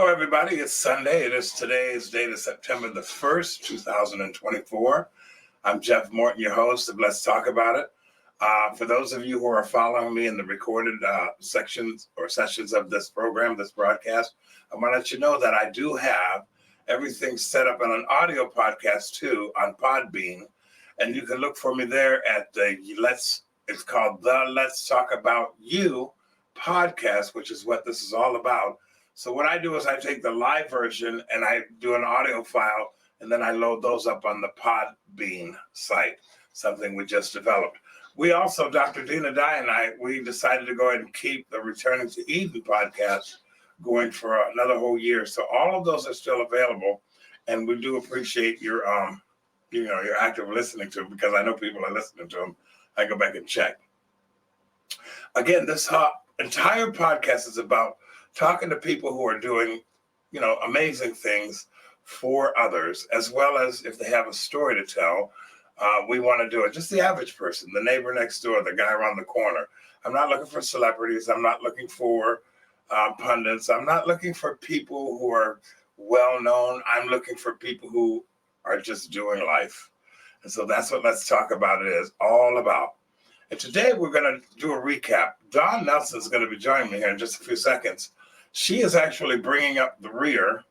Hello, everybody. It's Sunday. Today's date is September the 1st, 2024. I'm Jeff Morton, your host of Let's Talk About It. For those of you who are following me in the recorded sections or sessions of this program, this broadcast, I want to let you know that I do have everything set up on an audio podcast too on Podbean. And you can look for me there at it's called the Let's Talk About You podcast, which is what this is all about. So what I do is I take the live version and I do an audio file, and then I load those up on the Podbean site, something we just developed. We also, Dr. Dina Dye and I, we decided to go ahead and keep the Returning to Eden podcast going for another whole year. So all of those are still available, and we do appreciate your active listening to them, because I know people are listening to them. I go back and check. Again, this entire podcast is about talking to people who are doing, amazing things for others, as well as if they have a story to tell. We want to do it. Just the average person, the neighbor next door, the guy around the corner. I'm not looking for celebrities. I'm not looking for pundits. I'm not looking for people who are well known. I'm looking for people who are just doing life. And so that's what Let's Talk About It is all about. And today we're going to do a recap. Dawn Nelson is going to be joining me here in just a few seconds. She is actually bringing up the rear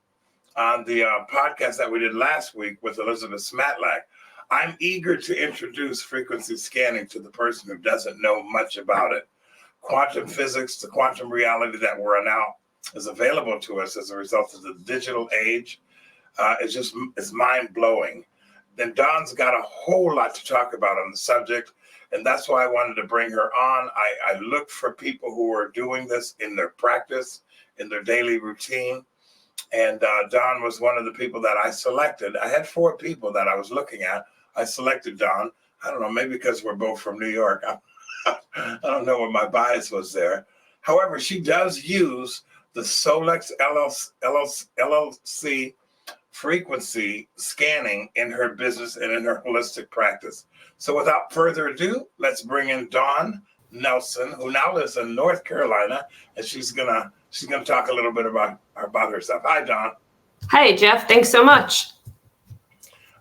on the podcast that we did last week with Elizabeth Smatlack. I'm eager to introduce frequency scanning to the person who doesn't know much about it. Quantum physics, the quantum reality that we're now is available to us as a result of the digital age. It's mind-blowing. Then Dawn's got a whole lot to talk about on the subject, and that's why I wanted to bring her on. I look for people who are doing this in their practice, in their daily routine, and Dawn was one of the people that I selected. I had 4 people that I was looking at. I selected Dawn. I don't know, maybe because we're both from New York. I don't know what my bias was there. However, she does use the Solex LLC frequency scanning in her business and in her holistic practice. So without further ado, let's bring in Dawn Nelson, who now lives in North Carolina, and she's gonna talk a little bit about herself. Hi, Dawn. Hi, Jeff. Thanks so much.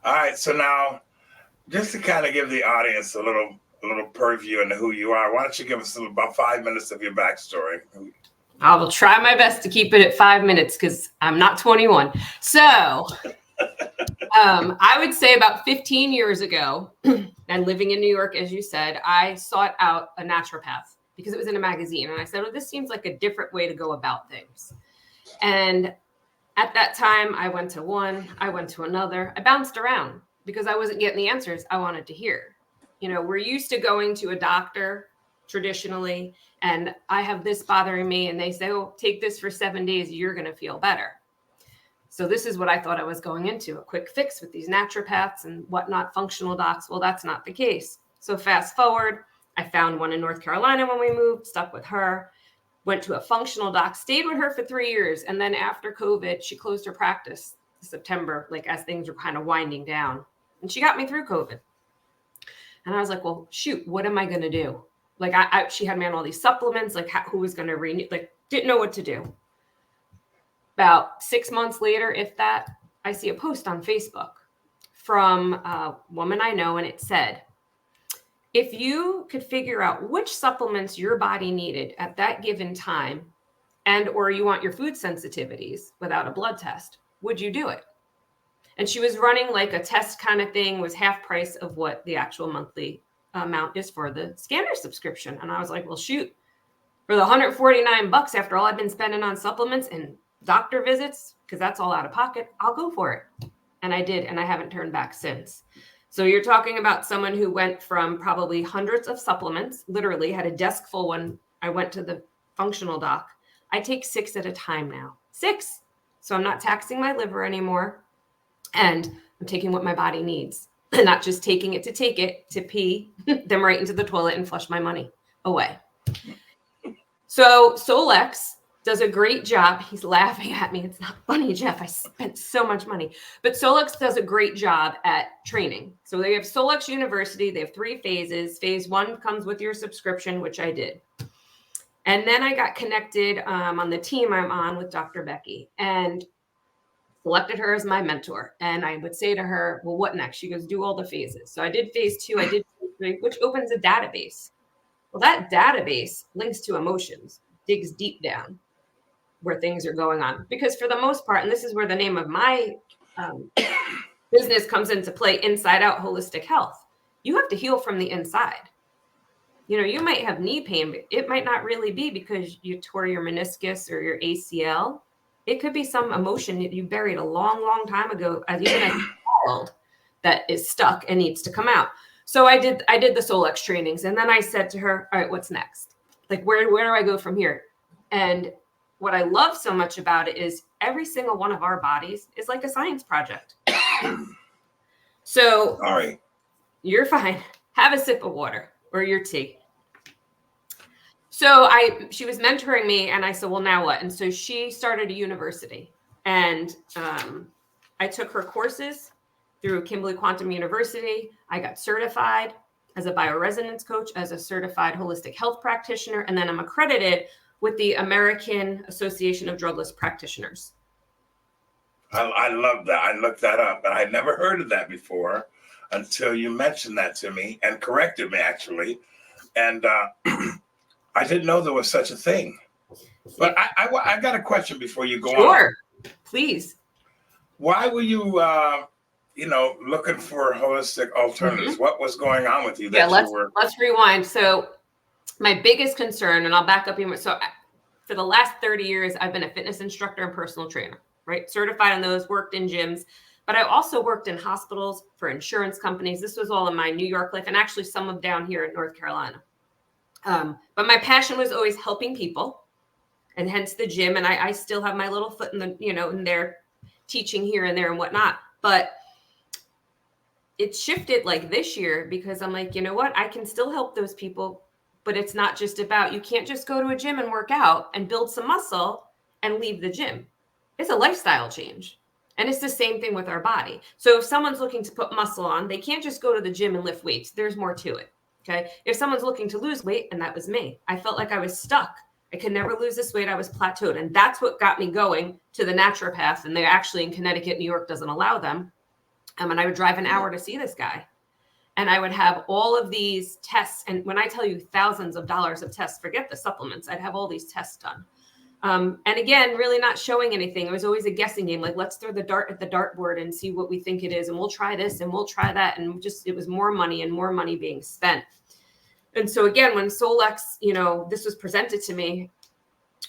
All right, so now just to kind of give the audience a little purview into who you are, why don't you give us about 5 minutes of your backstory? I will try my best to keep it at 5 minutes because I'm not 21. So I would say about 15 years ago, and living in New York, as you said, I sought out a naturopath because it was in a magazine. And I said, well, this seems like a different way to go about things. And at that time, I went to one, I went to another. I bounced around because I wasn't getting the answers I wanted to hear. We're used to going to a doctor traditionally, and I have this bothering me, and they say, oh, take this for 7 days, you're going to feel better. So this is what I thought I was going into, a quick fix with these naturopaths and whatnot, functional docs. Well, that's not the case. So fast forward, I found one in North Carolina when we moved, stuck with her, went to a functional doc, stayed with her for 3 years. And then after COVID, she closed her practice in September, as things were kind of winding down. And she got me through COVID. And I was like, well, shoot, what am I going to do? She had me on all these supplements, who was going to renew, didn't know what to do. About 6 months later, if that, I see a post on Facebook from a woman I know, and it said, if you could figure out which supplements your body needed at that given time, and or you want your food sensitivities without a blood test, would you do it? And she was running a test kind of thing, was half price of what the actual monthly amount is for the scanner subscription. And I was like, well, shoot, for the $149 after all I've been spending on supplements and doctor visits, because that's all out of pocket, I'll go for it. And I did, and I haven't turned back since. So you're talking about someone who went from probably hundreds of supplements, literally had a desk full when I went to the functional doc. I take 6 at a time now. 6. So I'm not taxing my liver anymore. And I'm taking what my body needs, and not just taking it to pee them right into the toilet and flush my money away. So Solex does a great job. He's laughing at me. It's not funny, Jeff. I spent so much money. But Solex does a great job at training. So they have Solex University. They have 3 phases. Phase 1 comes with your subscription, which I did. And then I got connected on the team I'm on with Dr. Becky and selected her as my mentor. And I would say to her, well, what next? She goes, do all the phases. So I did phase 2, I did phase 3, which opens a database. Well, that database links to emotions, digs deep down where things are going on. Because for the most part, and this is where the name of my business comes into play, Inside Out Holistic Health, you have to heal from the inside. You know, you might have knee pain, but it might not really be because you tore your meniscus or your ACL. It could be some emotion that you buried a long, long time ago, even as a child, that is stuck and needs to come out. So I did the Solex trainings, and then I said to her, all right, what's next? Like, where do I go from here? And what I love so much about it is every single one of our bodies is like a science project. So, all right, you're fine. Have a sip of water or your tea. So she was mentoring me, and I said, well, now what? And so she started a university, and I took her courses through Kimberly Quantum University. I got certified as a bioresonance coach, as a certified holistic health practitioner, and then I'm accredited with the American Association of Drugless Practitioners. I love that. I looked that up, and I had never heard of that before until you mentioned that to me and corrected me, actually. And I didn't know there was such a thing. But I got a question before you go on. Sure, please. Why were you, looking for holistic alternatives? Mm-hmm. What was going on with you? Let's rewind. So my biggest concern, and I'll back up even. So for the last 30 years, I've been a fitness instructor and personal trainer, right? Certified in those, worked in gyms, but I also worked in hospitals, for insurance companies. This was all in my New York life, and actually some of down here in North Carolina. But my passion was always helping people, and hence the gym. And I still have my little foot in the, in there teaching here and there and whatnot. But it shifted like this year because I'm like, you know what? I can still help those people, but it's not just about, you can't just go to a gym and work out and build some muscle and leave the gym. It's a lifestyle change. And it's the same thing with our body. So if someone's looking to put muscle on, they can't just go to the gym and lift weights. There's more to it. Okay. If someone's looking to lose weight, and that was me, I felt like I was stuck. I could never lose this weight. I was plateaued. And that's what got me going to the naturopath. And they're actually in Connecticut, New York doesn't allow them. And I would drive an hour to see this guy. And I would have all of these tests. And when I tell you thousands of dollars of tests, forget the supplements, I'd have all these tests done. And again, really not showing anything. It was always a guessing game. Like, let's throw the dart at the dartboard and see what we think it is. And we'll try this and we'll try that. And just, it was more money and more money being spent. And so again, when Solex, this was presented to me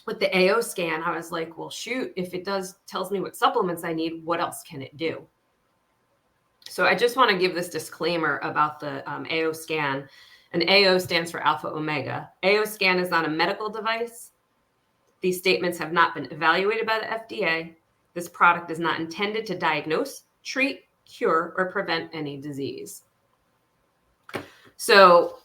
with the AO scan, I was like, well, shoot, if it tells me what supplements I need, what else can it do? So I just want to give this disclaimer about the AO scan. And AO stands for Alpha Omega. AO scan is not a medical device. These statements have not been evaluated by the FDA. This product is not intended to diagnose, treat, cure, or prevent any disease. So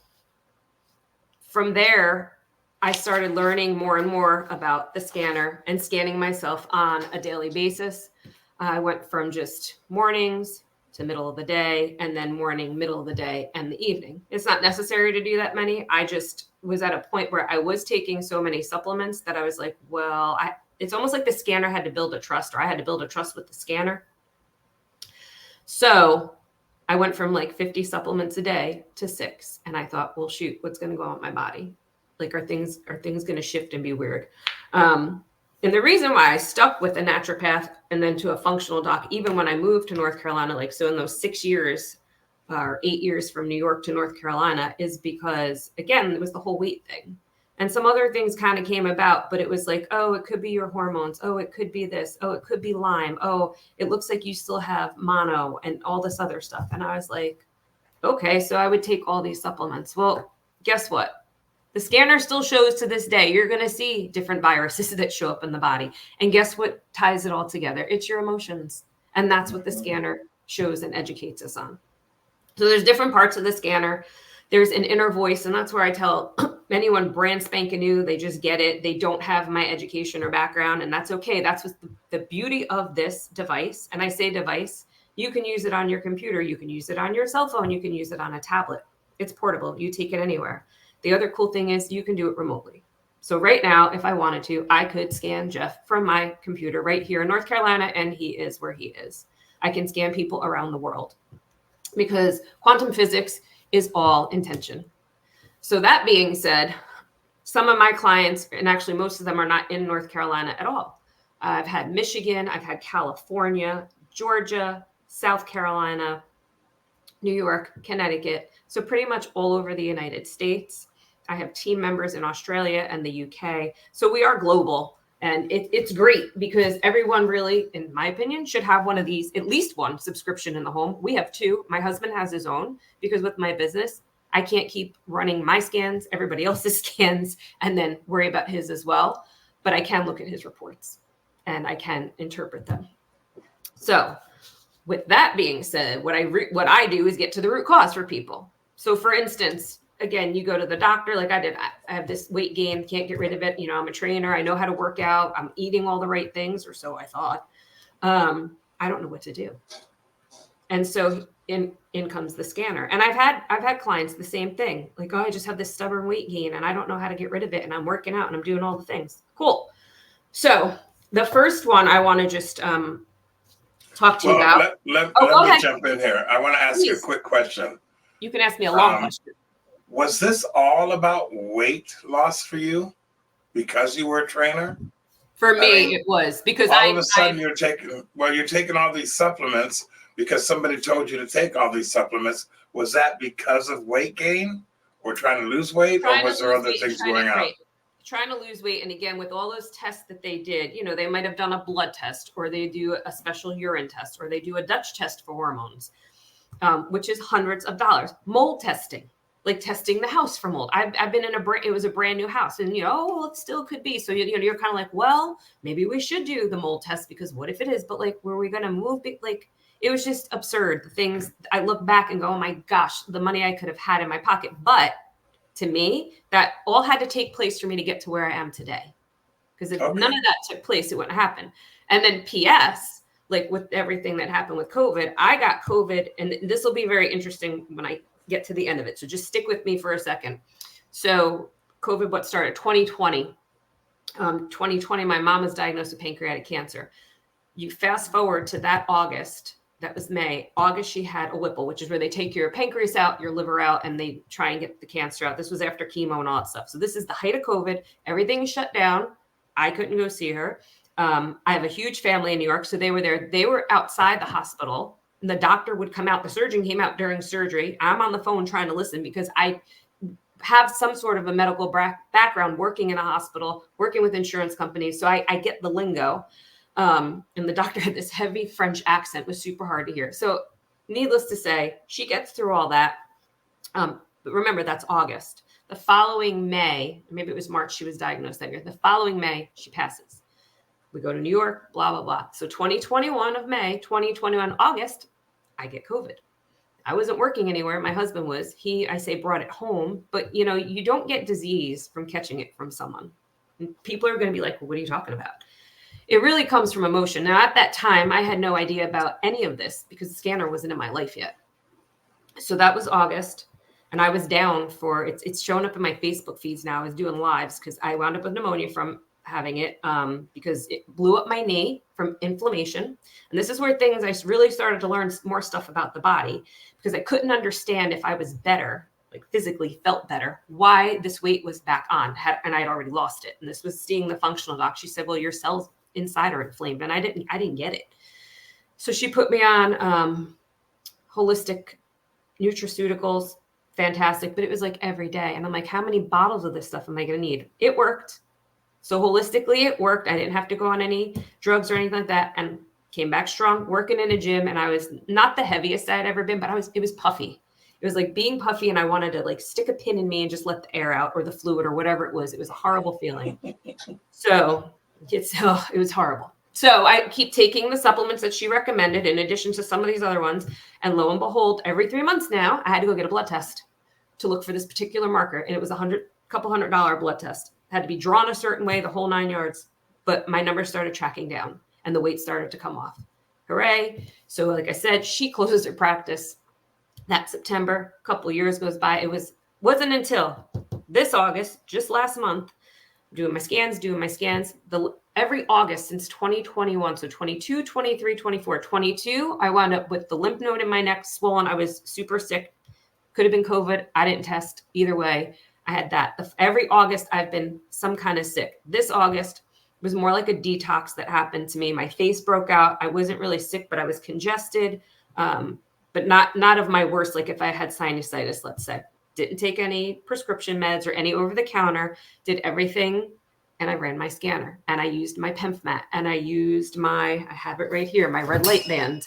from there, I started learning more and more about the scanner and scanning myself on a daily basis. I went from just mornings to middle of the day, and then morning, middle of the day, and the evening. It's not necessary to do that many. I just was at a point where I was taking so many supplements that I was like, well, it's almost like the scanner had to build a trust, or I had to build a trust with the scanner. So I went from like 50 supplements a day to 6. And I thought, well, shoot, what's going to go on with my body? Like, are things going to shift and be weird? And the reason why I stuck with a naturopath and then to a functional doc, even when I moved to North Carolina, like, so in those 6 years or 8 years from New York to North Carolina, is because, again, it was the whole weight thing. And some other things kind of came about, but it was like, oh, it could be your hormones. Oh, it could be this. Oh, it could be Lyme. Oh, it looks like you still have mono and all this other stuff. And I was like, okay, so I would take all these supplements. Well, guess what? The scanner still shows to this day, you're going to see different viruses that show up in the body. And guess what ties it all together? It's your emotions. And that's what the scanner shows and educates us on. So there's different parts of the scanner. There's an inner voice. And that's where I tell anyone brand spanking new, they just get it. They don't have my education or background. And that's okay. That's what the beauty of this device. And I say device, you can use it on your computer. You can use it on your cell phone. You can use it on a tablet. It's portable. You take it anywhere. The other cool thing is you can do it remotely. So right now, if I wanted to, I could scan Jeff from my computer right here in North Carolina, and he is where he is. I can scan people around the world because quantum physics is all intention. So that being said, some of my clients, and actually most of them are not in North Carolina at all. I've had Michigan, I've had California, Georgia, South Carolina, New York, Connecticut. So pretty much all over the United States. I have team members in Australia and the UK. So we are global. And it's great because everyone really, in my opinion, should have one of these, at least one subscription in the home. We have two. My husband has his own because with my business, I can't keep running my scans, everybody else's scans, and then worry about his as well. But I can look at his reports and I can interpret them. So with that being said, what I do is get to the root cause for people. So for instance, again, you go to the doctor like I did. I have this weight gain, can't get rid of it. You know, I'm a trainer. I know how to work out. I'm eating all the right things, or so I thought. I don't know what to do. And so in comes the scanner. And I've had clients the same thing. Like, oh, I just have this stubborn weight gain and I don't know how to get rid of it. And I'm working out and I'm doing all the things. Cool. So the first one I want to just talk to you about. Let me jump in here. I want to ask you a quick question. You can ask me a long question. Was this all about weight loss for you because you were a trainer? For me, it was because all of a sudden you're taking all these supplements because somebody told you to take all these supplements. Was that because of weight gain or trying to lose weight, or was there other things going on? Trying to lose weight. And again, with all those tests that they did, you know, they might have done a blood test, or they do a special urine test, or they do a Dutch test for hormones, which is hundreds of dollars. Mold testing, like testing the house for mold. I've been in it was a brand new house, and well, it still could be. So you're kind of like, well, maybe we should do the mold test because what if it is? But like, were we going to move? Like, it was just absurd. The things I look back and go, oh my gosh, the money I could have had in my pocket. But to me, that all had to take place for me to get to where I am today. Because if none of that took place, it wouldn't happen. And then PS, like with everything that happened with COVID, I got COVID, and this will be very interesting when I get to the end of it. So just stick with me for a second. So COVID, what started 2020, 2020, my mom was diagnosed with pancreatic cancer. You fast forward to that August, that was May. August, she had a Whipple, which is where they take your pancreas out, your liver out, and they try and get the cancer out. This was after chemo and all that stuff. So this is the height of COVID. Everything shut down. I couldn't go see her. I have a huge family in New York. So they were there. They were outside the hospital. And the doctor would come out. The surgeon came out during surgery. I'm on the phone trying to listen because I have some sort of a medical background, working in a hospital, working with insurance companies. So I get the lingo. And the doctor had this heavy French accent. It was super hard to hear. So needless to say, she gets through all that. But remember, that's August. The following May, maybe it was March, she was diagnosed that year. The following May, she passes. We go to New York, blah, blah, blah. So 2021 of May, 2021 August, I get COVID. I wasn't working anywhere. My husband was. I say brought it home. But, you don't get disease from catching it from someone. And people are going to be like, well, what are you talking about? It really comes from emotion. Now, at that time, I had no idea about any of this because the scanner wasn't in my life yet. So that was August. And I was down for, it's showing up in my Facebook feeds now. I was doing lives because I wound up with pneumonia from having it because it blew up my knee from inflammation. And this is where I really started to learn more stuff about the body because I couldn't understand if I was better, like physically felt better, why this weight was back on. And I'd already lost it. And this was seeing the functional doc. She said, well, your cells inside are inflamed. And I didn't get it. So she put me on holistic nutraceuticals, fantastic. But it was like every day. And I'm like, how many bottles of this stuff am I going to need? It worked. So holistically, it worked. I didn't have to go on any drugs or anything like that. And came back strong, working in a gym. And I was not the heaviest I'd ever been, but it was puffy. It was like being puffy. And I wanted to like stick a pin in me and just let the air out or the fluid or whatever it was. It was a horrible feeling. So it was horrible. So I keep taking the supplements that she recommended in addition to some of these other ones. And lo and behold, every 3 months now, I had to go get a blood test to look for this particular marker. And it was couple $100 blood test. It had to be drawn a certain way, the whole 9 yards. But my numbers started tracking down and the weight started to come off. Hooray. So like I said, she closes her practice that September. A couple of years goes by. It wasn't until this August, just last month, doing my scans. Every August since 2021, so 22, 23, 24, 22, I wound up with the lymph node in my neck swollen. I was super sick. Could have been COVID. I didn't test. Either way, I had that. Every August, I've been some kind of sick. This August was more like a detox that happened to me. My face broke out. I wasn't really sick, but I was congested, but not of my worst. Like if I had sinusitis, let's say. Didn't take any prescription meds or any over the counter, did everything. And I ran my scanner and I used my PEMFMAT and I have it right here, my red light band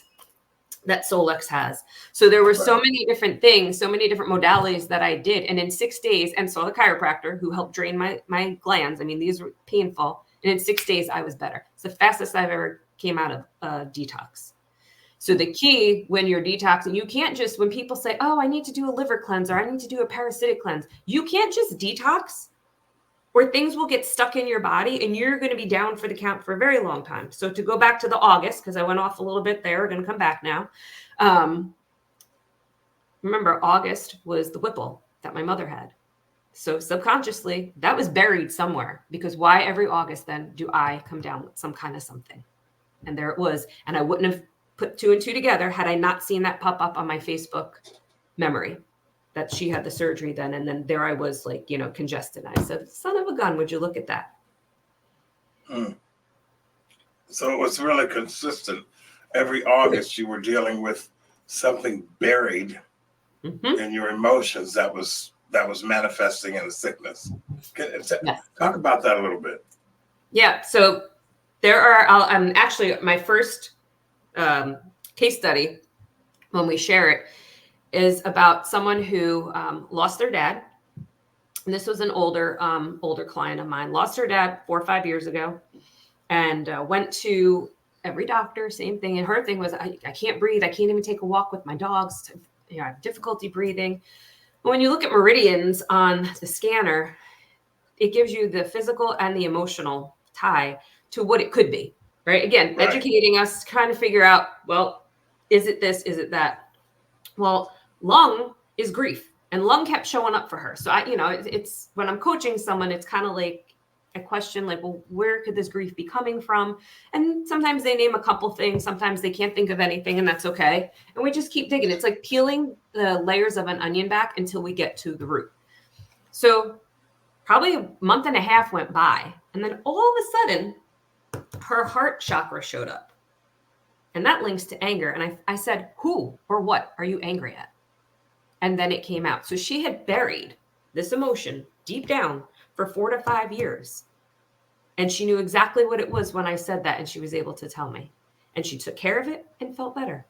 that Solex has. So there were so many different things, so many different modalities that I did. And in 6 days, and saw the chiropractor who helped drain my glands. I mean, these were painful. And in 6 days, I was better. It's the fastest I've ever came out of detox. So the key when you're detoxing, you can't just, when people say, oh, I need to do a liver cleanse or I need to do a parasitic cleanse, you can't just detox or things will get stuck in your body and you're going to be down for the count for a very long time. So to go back to the August, because I went off a little bit there, we're going to come back now. Remember, August was the Whipple that my mother had. So subconsciously, that was buried somewhere because why every August then do I come down with some kind of something? And there it was. And I wouldn't have put 2 and 2 together had I not seen that pop up on my Facebook memory that she had the surgery then. And then there I was like, congested. I said, son of a gun, would you look at that? So it was really consistent. Every August you were dealing with something buried in your emotions that was manifesting in the sickness. Yes. Talk about that a little bit. Yeah. So there are, actually my first case study when we share it is about someone who lost their dad. And this was an older client of mine, lost her dad 4 or 5 years ago and went to every doctor, same thing. And her thing was, I can't breathe. I can't even take a walk with my dogs. I have difficulty breathing. But when you look at meridians on the scanner, it gives you the physical and the emotional tie to what it could be, right? Again, educating us, trying to figure out, well, is it this? Is it that? Well, lung is grief and lung kept showing up for her. So it's when I'm coaching someone, it's kind of like a question like, well, where could this grief be coming from? And sometimes they name a couple things. Sometimes they can't think of anything and that's okay. And we just keep digging. It's like peeling the layers of an onion back until we get to the root. So probably a month and a half went by and then all of a sudden her heart chakra showed up. And that links to anger. And I said, who or what are you angry at? And then it came out. So she had buried this emotion deep down for 4 to 5 years. And she knew exactly what it was when I said that. And she was able to tell me. And she took care of it and felt better.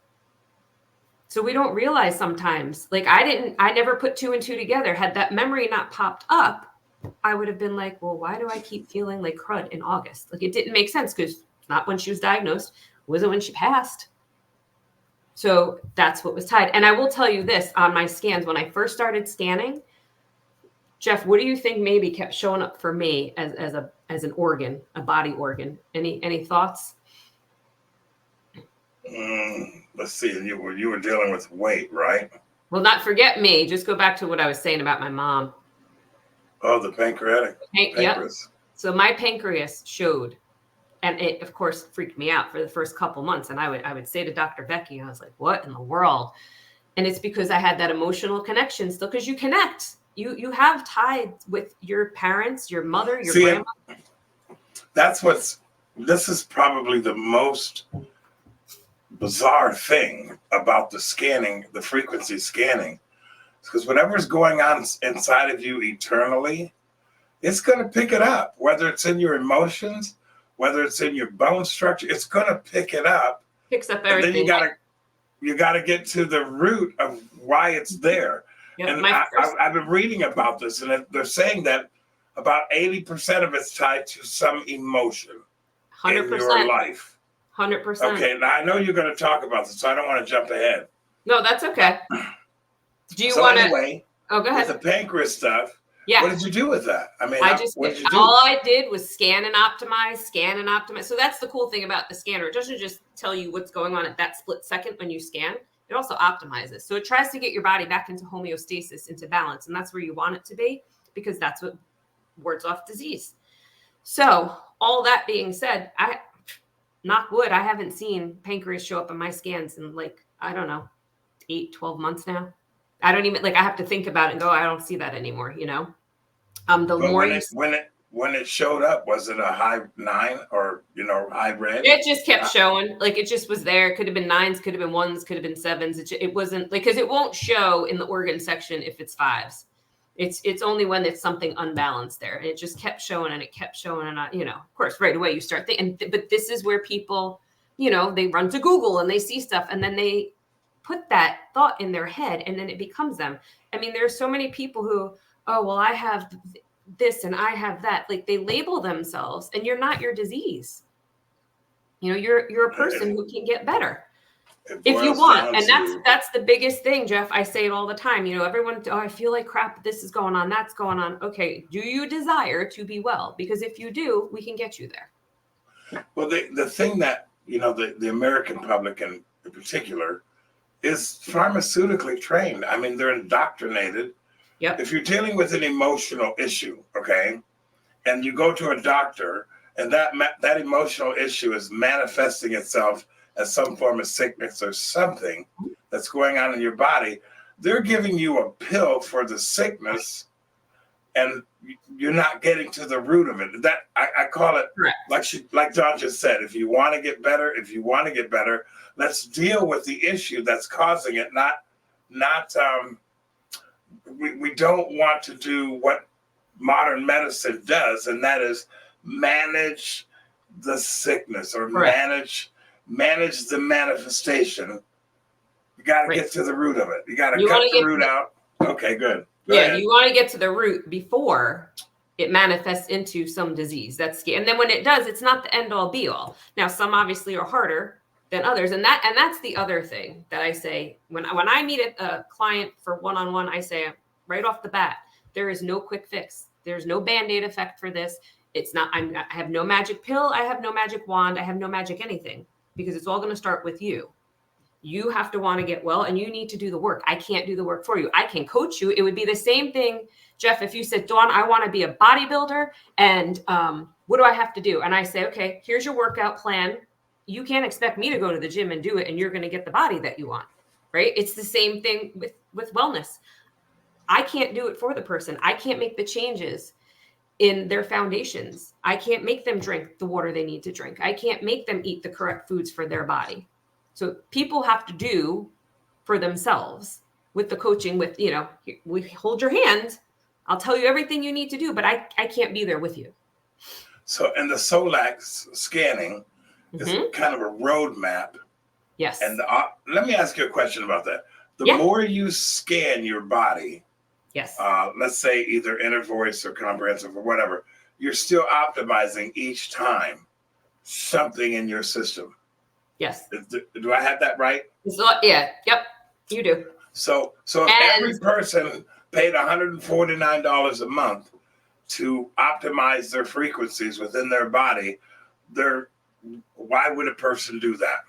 So we don't realize sometimes, like I never put 2 and 2 together. Had that memory not popped up, I would have been like, well, why do I keep feeling like crud in August? Like it didn't make sense because not when she was diagnosed. Wasn't when she passed. So that's what was tied. And I will tell you this on my scans, when I first started scanning, Jeff, what do you think maybe kept showing up for me as an organ, a body organ? Any thoughts? Let's see. You were dealing with weight, right? Well, not forget me. Just go back to what I was saying about my mom. Oh, the pancreas. Yep. So my pancreas showed. And it, of course, freaked me out for the first couple months. And I would say to Dr. Becky, I was like, what in the world? And it's because I had that emotional connection still, because you connect. You have tied with your parents, your mother, your grandma. This is probably the most bizarre thing about the scanning, the frequency scanning. Because whatever's going on inside of you eternally, it's going to pick it up, whether it's in your emotions, whether it's in your bone structure, it's going to pick it up. Picks up everything. And then you got to get to the root of why it's there. Yep, and I've been reading about this, and they're saying that about 80% of it's tied to some emotion 100%. in your life. 100%. Okay, now I know you're going to talk about this, so I don't want to jump ahead. No, that's okay. Do you want to? Anyway, go ahead. With the pancreas stuff. Yeah. What did you do with that? I mean, all I did was scan and optimize. So that's the cool thing about the scanner. It doesn't just tell you what's going on at that split second when you scan. It also optimizes. So it tries to get your body back into homeostasis, into balance. And that's where you want it to be, because that's what wards off disease. So all that being said, knock wood, I haven't seen pancreas show up in my scans in like, I don't know, 8-12 months now. I don't even like, I have to think about it and go, I don't see that anymore, you know? The But more when it showed up, was it a high 9 or high red? it just kept showing, like it just was there. Could have been 9s, could have been 1s, could have been 7s. It wasn't like, because it won't show in the organ section if it's 5s. It's only when it's something unbalanced there. And it just kept showing and it kept showing. And of course, right away you start thinking, but this is where people, they run to Google and they see stuff and then they put that thought in their head and then it becomes them. I mean, there's so many people who, oh, well, I have this and I have that. Like they label themselves and you're not your disease. You're a person who can get better. If you want, and that's the biggest thing, Jeff. I say it all the time. Everyone, oh, I feel like crap. This is going on. That's going on. Okay. Do you desire to be well? Because if you do, we can get you there. Well, the thing that, the American public in particular is pharmaceutically trained. I mean, they're indoctrinated. Yep. If you're dealing with an emotional issue, okay, and you go to a doctor and that emotional issue is manifesting itself as some form of sickness or something that's going on in your body, they're giving you a pill for the sickness and you're not getting to the root of it. That I call it, like John just said, if you want to get better, let's deal with the issue that's causing it. We don't want to do what modern medicine does, and that is manage the sickness or manage the manifestation. You got to get to the root of it. You got to cut the root out. Okay, good. Go ahead. You want to get to the root before it manifests into some disease. And then when it does, it's not the end all be all. Now, some obviously are harder than others. And that's the other thing that I say when I meet a client for one-on-one, I say right off the bat, there is no quick fix. There's no Band-Aid effect for this. It's not, I have no magic pill. I have no magic wand. I have no magic anything. Because it's all going to start with you. You have to want to get well and you need to do the work. I can't do the work for you. I can coach you. It would be the same thing, Jeff, if you said, Dawn, I want to be a bodybuilder and what do I have to do? And I say, okay, here's your workout plan. You can't expect me to go to the gym and do it and you're going to get the body that you want, right? It's the same thing with wellness. I can't do it for the person. I can't make the changes in their foundations. I can't make them drink the water they need to drink. I can't make them eat the correct foods for their body. So people have to do for themselves with the coaching we hold your hand. I'll tell you everything you need to do, but I can't be there with you. So, and the SOLAX scanning is kind of a roadmap. Yes. And let me ask you a question about that. The more you scan your body, yes. Let's say either inner voice or comprehensive or whatever, you're still optimizing each time something in your system. Yes. Do I have that right? Yeah. Yep. You do. So if every person paid $149 a month to optimize their frequencies within their body, why would a person do that?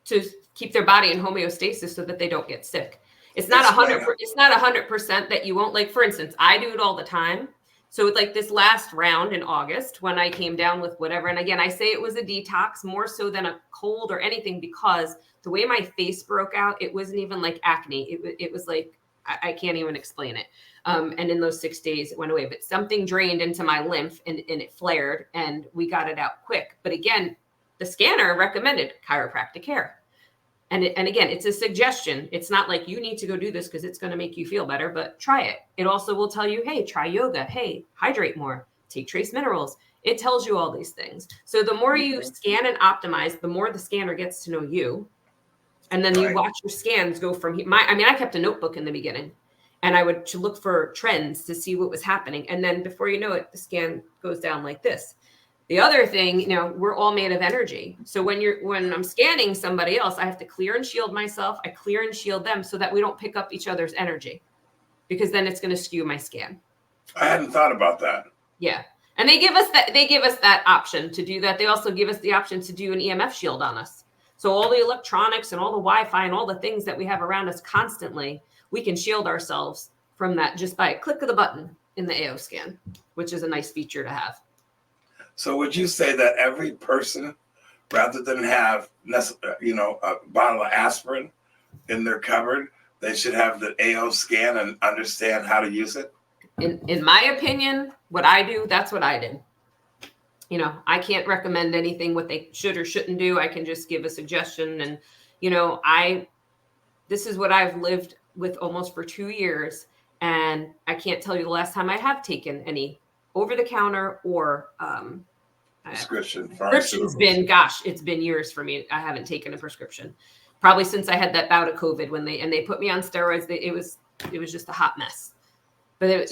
To keep their body in homeostasis so that they don't get sick. It's not 100%. It's not 100% that you won't. Like, for instance, I do it all the time. So it's like this last round in August when I came down with whatever. And again, I say it was a detox more so than a cold or anything, because the way my face broke out, it wasn't even like acne. It was like, I can't even explain it. And in those 6 days, it went away. But something drained into my lymph and it flared and we got it out quick. But again, the scanner recommended chiropractic care. And again, it's a suggestion. It's not like you need to go do this because it's going to make you feel better, but try it. It also will tell you, hey, try yoga. Hey, hydrate more. Take trace minerals. It tells you all these things. So the more you scan and optimize, the more the scanner gets to know you. And then you watch your scans go from I kept a notebook in the beginning and I would look for trends to see what was happening. And then before you know it, the scan goes down like this. The other thing, we're all made of energy. So when I'm scanning somebody else, I have to clear and shield myself. I clear and shield them so that we don't pick up each other's energy, because then it's going to skew my scan. I hadn't thought about that. Yeah. And they give us that option to do that. They also give us the option to do an EMF shield on us. So all the electronics and all the Wi-Fi and all the things that we have around us constantly, we can shield ourselves from that just by a click of the button in the AO scan, which is a nice feature to have. So would you say that every person, rather than have a bottle of aspirin in their cupboard, they should have the AO scan and understand how to use it? In my opinion, what I do, that's what I did. I can't recommend anything what they should or shouldn't do. I can just give a suggestion. And, this is what I've lived with almost for 2 years. And I can't tell you the last time I have taken any over the counter or Prescription prescription's pharmaceuticals. it's been years for me. I haven't taken a prescription. Probably since I had that bout of COVID when they put me on steroids. It was just a hot mess. But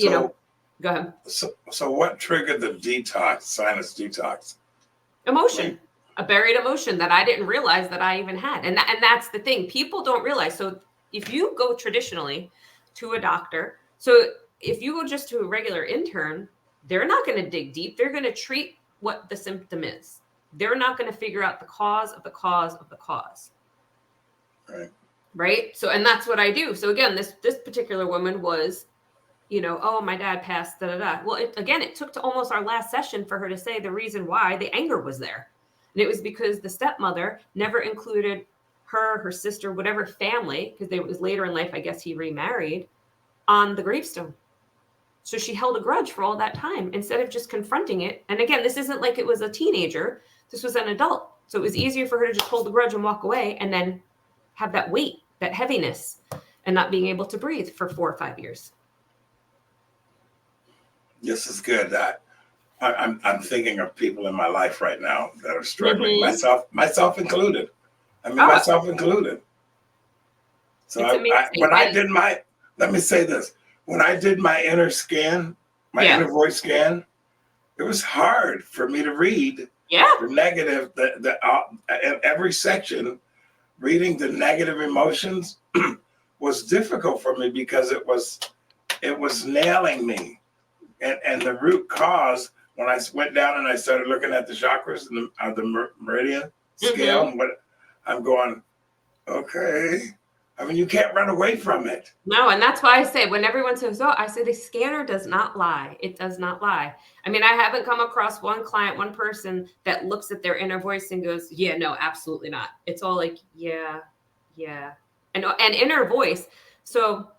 go ahead. So what triggered the sinus detox? Emotion, a buried emotion that I didn't realize that I even had. And that's the thing. People don't realize. So if you go traditionally to a doctor, so if you go just to a regular intern, they're not going to dig deep. They're going to treat what the symptom is. They're not going to figure out the cause of the cause of the cause. Right. So, and that's what I do. So again, this particular woman was, oh, my dad passed, da, da, da. Well, it took to almost our last session for her to say the reason why the anger was there. And it was because the stepmother never included her sister, whatever family, because it was later in life, I guess he remarried, on the gravestone. So she held a grudge for all that time instead of just confronting it. And again, this isn't like it was a teenager. This was an adult. So it was easier for her to just hold the grudge and walk away and then have that weight, that heaviness, and not being able to breathe for 4 or 5 years. This is good. I'm thinking of people in my life right now that are struggling, myself included. Myself included. So let me say this. When I did my inner scan, inner voice scan, it was hard for me to read the negative, in every section. Reading the negative emotions was difficult for me because it was nailing me. And the root cause, when I went down and I started looking at the chakras and the meridian scale, and what I'm going, okay. You can't run away from it. No, and that's why I say when everyone says, I say the scanner does not lie. It does not lie. I haven't come across one client, one person that looks at their inner voice and goes, yeah, no, absolutely not. It's all like, yeah. And inner voice. So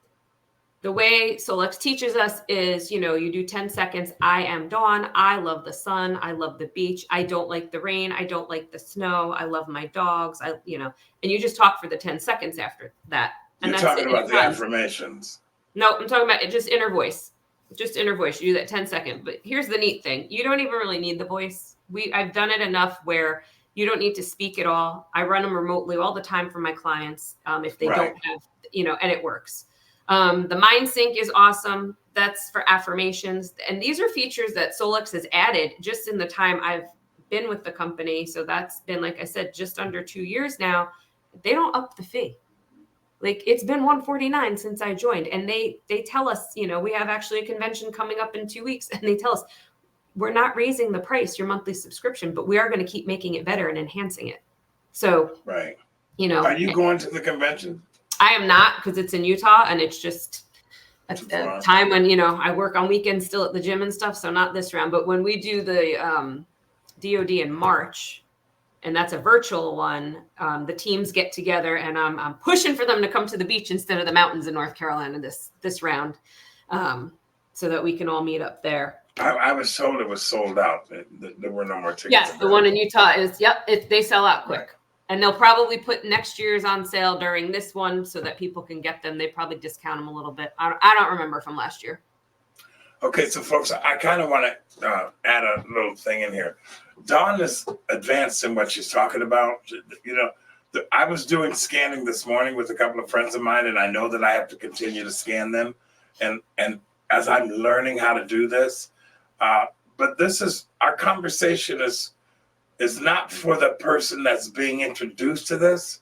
the way Solex teaches us is, you do 10 seconds. I am Dawn. I love the sun. I love the beach. I don't like the rain. I don't like the snow. I love my dogs. And you just talk for the 10 seconds after that. And You're talking about the affirmations. No, I'm talking about just inner voice. Just inner voice. You do that 10 seconds. But here's the neat thing. You don't even really need the voice. I've done it enough where you don't need to speak at all. I run them remotely all the time for my clients. If they don't have, and it works. The Mind Sync is awesome. That's for affirmations. And these are features that Solex has added just in the time I've been with the company. So that's been, like I said, just under 2 years now. They don't up the fee. Like it's been $149 since I joined. And they tell us, we have actually a convention coming up in 2 weeks. And they tell us, we're not raising the price, your monthly subscription, but we are going to keep making it better and enhancing it. So, are you going to the convention? I am not, because it's in Utah and it's just a time when, I work on weekends still at the gym and stuff. So not this round, but when we do the DOD in March, and that's a virtual one, the teams get together and I'm pushing for them to come to the beach instead of the mountains in North Carolina this round, so that we can all meet up there. I was told it was sold out. There were no more tickets. Yes, the one in Utah is, they sell out quick. Right. And they'll probably put next year's on sale during this one so that people can get them. They probably discount them a little bit. I don't remember from last year. Okay, so folks, I kind of want to add a little thing in here. Dawn is advanced in what she's talking about. I was doing scanning this morning with a couple of friends of mine, and I know that I have to continue to scan them. And as I'm learning how to do this, but our conversation is not for the person that's being introduced to this.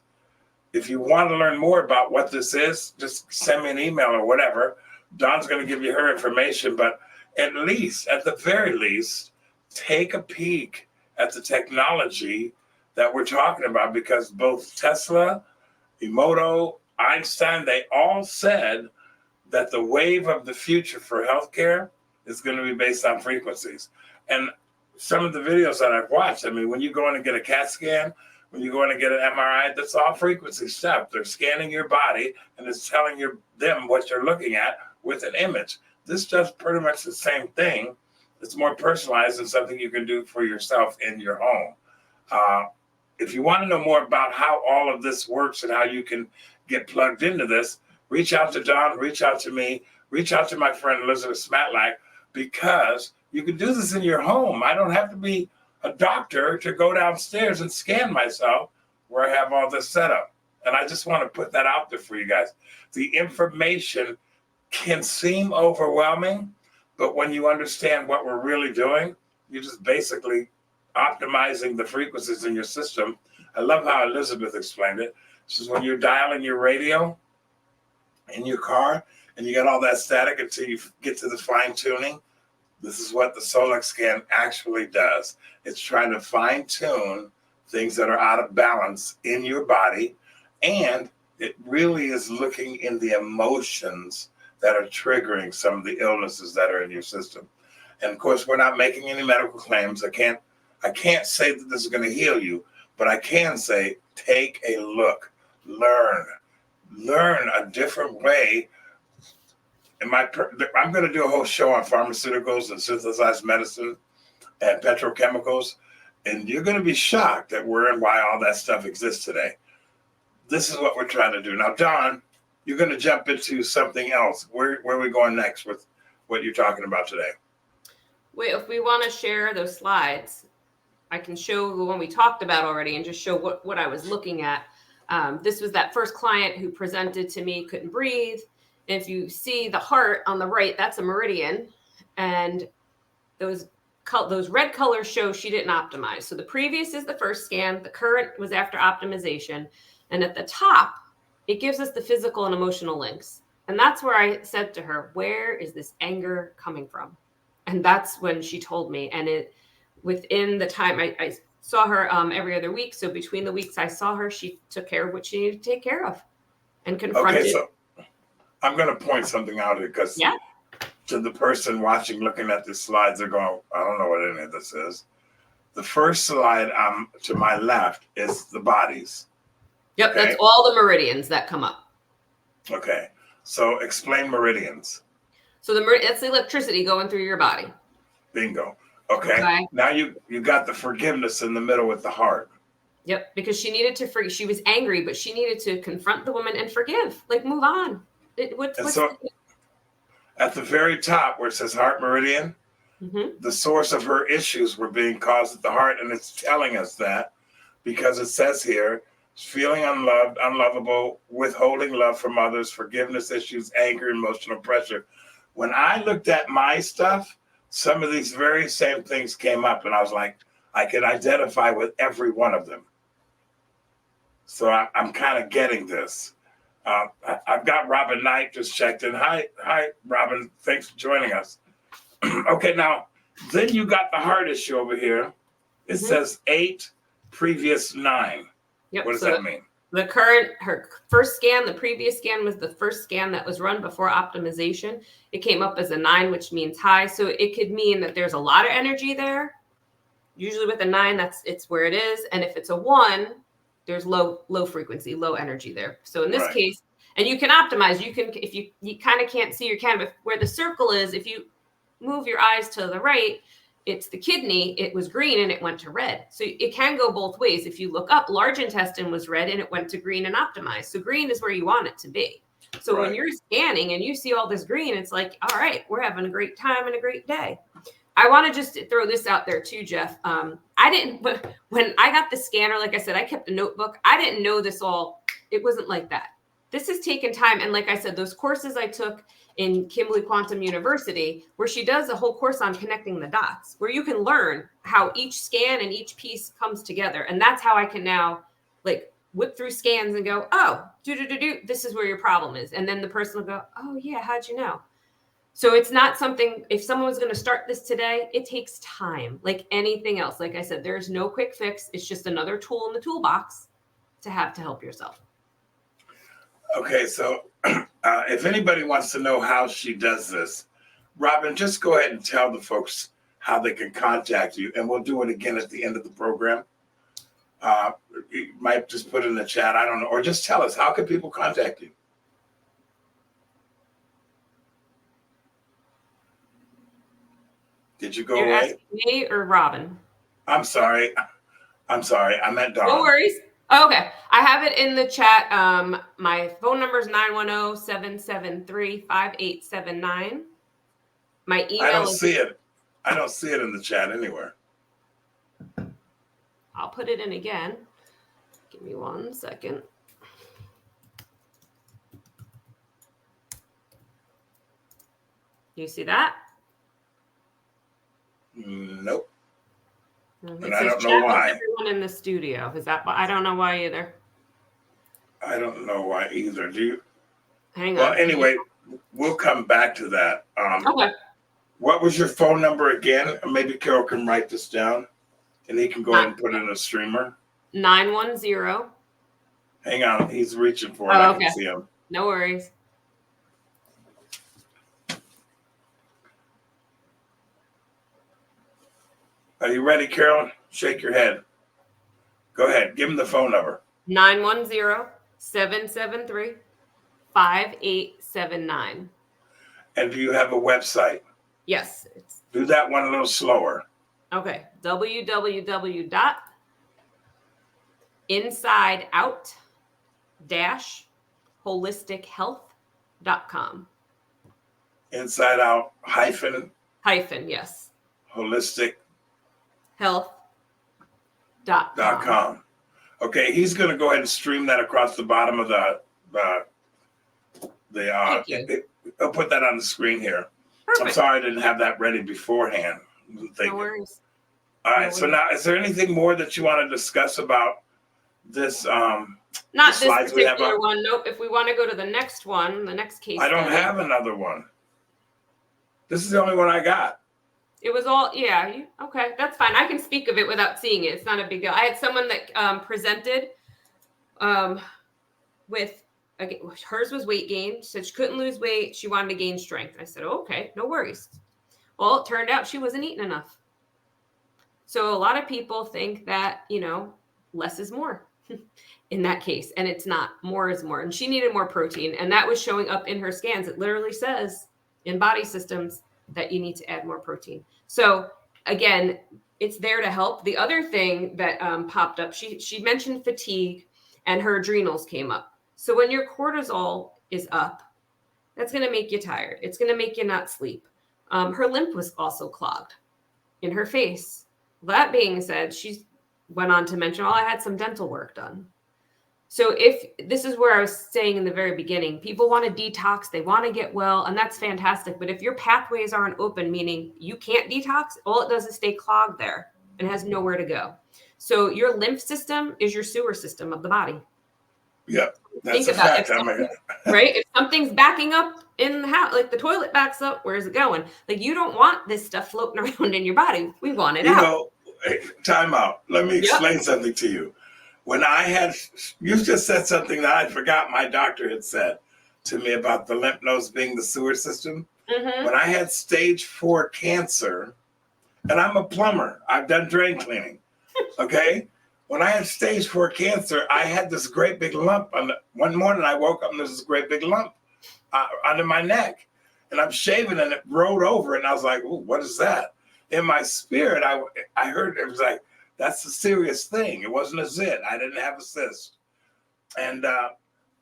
If you want to learn more about what this is, just send me an email or whatever. Dawn's going to give you her information, but at the very least, take a peek at the technology that we're talking about, because both Tesla, Emoto, Einstein, they all said that the wave of the future for healthcare is going to be based on frequencies. And some of the videos that I've watched, I mean, when you go in and get a CAT scan, when you go in and get an MRI, that's all frequency stuff. They're scanning your body and it's telling them what you're looking at with an image. This does pretty much the same thing. It's more personalized and something you can do for yourself in your home. If you want to know more about how all of this works and how you can get plugged into this, reach out to John, reach out to me, reach out to my friend Elizabeth Smatlack, because you can do this in your home. I don't have to be a doctor to go downstairs and scan myself where I have all this set up. And I just want to put that out there for you guys. The information can seem overwhelming, but when you understand what we're really doing, you're just basically optimizing the frequencies in your system. I love how Elizabeth explained it. She says when you're dialing your radio in your car and you get all that static until you get to the fine tuning, this is what the Solex scan actually does. It's trying to fine tune things that are out of balance in your body. And it really is looking in the emotions that are triggering some of the illnesses that are in your system. And of course, we're not making any medical claims. I can't say that this is going to heal you, but I can say, take a look, learn a different way. I'm going to do a whole show on pharmaceuticals and synthesized medicine and petrochemicals, and you're going to be shocked at where and why all that stuff exists today. This is what we're trying to do. Now, Don, you're going to jump into something else. Where are we going next with what you're talking about today? Wait, if we want to share those slides, I can show the one we talked about already and just show what I was looking at. This was that first client who presented to me, couldn't breathe. If you see the heart on the right, that's a meridian. And those red colors show she didn't optimize. So the previous is the first scan. The current was after optimization. And at the top, it gives us the physical and emotional links. And that's where I said to her, where is this anger coming from? And that's when she told me. And within the time, I saw her every other week. So between the weeks I saw her, she took care of what she needed to take care of and confronted. Okay, so I'm going to point something out here because to the person watching, looking at the slides, they're going, I don't know what any of this is. The first slide to my left is the bodies. Yep, okay. That's all the meridians that come up. Okay, so explain meridians. So that's the electricity going through your body. Bingo. Okay. Now you got the forgiveness in the middle with the heart. Yep, because she needed to forgive. She was angry, but she needed to confront the woman and forgive. Like, move on. At the very top where it says heart meridian, the source of her issues were being caused at the heart, and it's telling us that because it says here, feeling unloved, unlovable, withholding love from others, forgiveness issues, anger, emotional pressure. When I looked at my stuff, some of these very same things came up, and I was like, I could identify with every one of them. So I'm kind of getting this. I've got Robin Knight just checked in. Hi, Robin. Thanks for joining us. Okay, now, then you got the heart issue over here. It says 8, previous 9. Yep. What does that mean? Her first scan, the previous scan was the first scan that was run before optimization. It came up as a 9, which means high. So it could mean that there's a lot of energy there. Usually with a 9, it's where it is. And if it's a 1, there's low frequency, low energy there. So in this case, and you can optimize, if you kind of can't see your canvas where the circle is, if you move your eyes to the right, it's the kidney. It was green and it went to red. So it can go both ways. If you look up, large intestine was red and it went to green and optimized. So green is where you want it to be. So when you're scanning and you see all this green, it's like, all right, we're having a great time and a great day. I want to just throw this out there too, Jeff. But when I got the scanner, like I said, I kept a notebook. I didn't know this all. It wasn't like that. This has taken time. And like I said, those courses I took in Kimberly Quantum University, where she does a whole course on connecting the dots, where you can learn how each scan and each piece comes together. And that's how I can now like whip through scans and go, oh, this is where your problem is. And then the person will go, oh yeah, how'd you know? So it's not something, if someone was going to start this today, it takes time, like anything else. Like I said, there's no quick fix. It's just another tool in the toolbox to have to help yourself. Okay, so if anybody wants to know how she does this, Robin, just go ahead and tell the folks how they can contact you, and we'll do it again at the end of the program. You might just put it in the chat. I don't know, or just tell us, how can people contact you? Did you go You're away? asking me or Robin? I'm sorry. I meant Dawn. No worries. Okay. I have it in the chat. My phone number is 910-773-5879. My email I don't is, see it. I don't see it in the chat anywhere. I'll put it in again. Give me 1 second. You see that? Nope. It And I says don't know chat with why. everyone in the studio. Is that? I don't know why either. I don't know why either. Do you? Hang Well, on. anyway, we'll come back to that. Okay. What was your phone number again? Maybe Carol can write this down, and he can go ahead and put it in a streamer. 910. Hang on, he's reaching for it. Oh, I okay. can see him. No worries. Are you ready, Carol? Shake your head. Go ahead. Give him the phone number. 910-773-5879. And do you have a website? Yes. Do that one a little slower. Okay. www.insideout-holistic-health.com. Inside out hyphen Yes. holistic health.com. Okay, he's going to go ahead and stream that across the bottom of Thank you. I'll put that on the screen here. Perfect. I'm sorry I didn't have that ready beforehand. No worries. All right, so now, is there anything more that you want to discuss about this? Not this particular one. Nope. If we want to go to the next one, the next case. I don't have another one. This is the only one I got. It was all, yeah. Okay, that's fine. I can speak of it without seeing it. It's not a big deal. I had someone that presented with, hers was weight gain. She said she couldn't lose weight. She wanted to gain strength. I said, oh, okay, no worries. Well, it turned out she wasn't eating enough. So a lot of people think that, less is more in that case. And it's not. More is more. And she needed more protein. And that was showing up in her scans. It literally says in Body Systems that you need to add more protein. So again, it's there to help. The other thing that popped up, she mentioned fatigue and her adrenals came up. So when your cortisol is up, that's going to make you tired. It's going to make you not sleep. Her lymph was also clogged in her face. That being said, she went on to mention, I had some dental work done. So if this is where I was saying in the very beginning, people want to detox, they want to get well, and that's fantastic. But if your pathways aren't open, meaning you can't detox, all it does is stay clogged there and has nowhere to go. So your lymph system is your sewer system of the body. Yeah, that's a fact. Right? If something's backing up in the house, like the toilet backs up, where's it going? Like you don't want this stuff floating around in your body. We want it out. Time out. Let me explain something to you. When you just said something that I forgot my doctor had said to me about the lymph nodes being the sewer system. Mm-hmm. When I had stage 4 cancer, and I'm a plumber, I've done drain cleaning. Okay. When I had stage 4 cancer, I had this great big lump. One morning I woke up and there's this great big lump under my neck. And I'm shaving and it rolled over. And I was like, ooh, what is that? In my spirit, I heard it was like, that's a serious thing. It wasn't a zit. I didn't have a cyst. And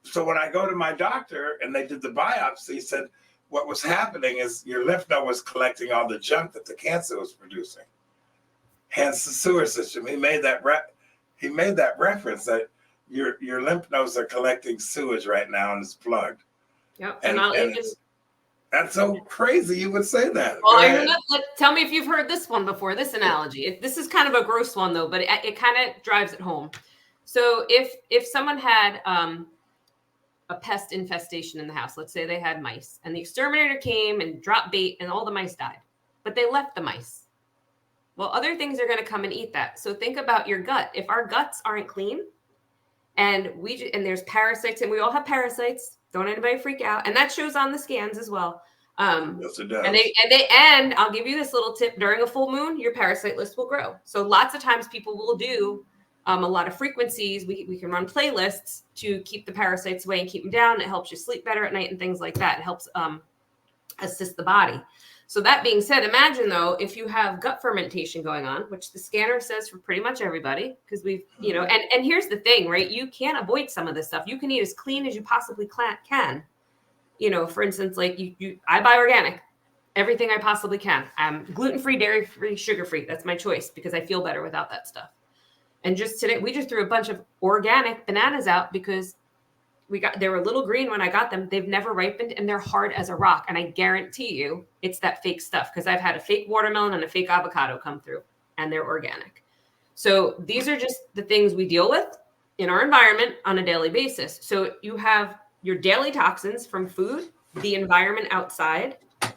so when I go to my doctor and they did the biopsy, he said, what was happening is your lymph node was collecting all the junk that the cancer was producing. Hence the sewer system. He made that reference that your lymph nodes are collecting sewage right now and it's plugged. Yep. And that's so crazy you would say that. Well, tell me if you've heard this one before, this analogy. This is kind of a gross one, though, but it kind of drives it home. So if someone had a pest infestation in the house, let's say they had mice, and the exterminator came and dropped bait and all the mice died, but they left the mice. Well, other things are going to come and eat that. So think about your gut. If our guts aren't clean and there's parasites, and we all have parasites, don't anybody freak out. And that shows on the scans as well. Yes, it does. And I'll give you this little tip: during a full moon, your parasite list will grow. So lots of times people will do a lot of frequencies. We can run playlists to keep the parasites away and keep them down. It helps you sleep better at night and things like that. It helps assist the body. So that being said, imagine though, if you have gut fermentation going on, which the scanner says for pretty much everybody, because we've, and here's the thing, right? You can't avoid some of this stuff. You can eat as clean as you possibly can. For instance, like I buy organic, everything I possibly can. I'm gluten-free, dairy-free, sugar-free. That's my choice because I feel better without that stuff. And just today, we just threw a bunch of organic bananas out because they were a little green when I got them. They've never ripened and they're hard as a rock. And I guarantee you it's that fake stuff because I've had a fake watermelon and a fake avocado come through and they're organic. So these are just the things we deal with in our environment on a daily basis. So you have your daily toxins from food, the environment outside, the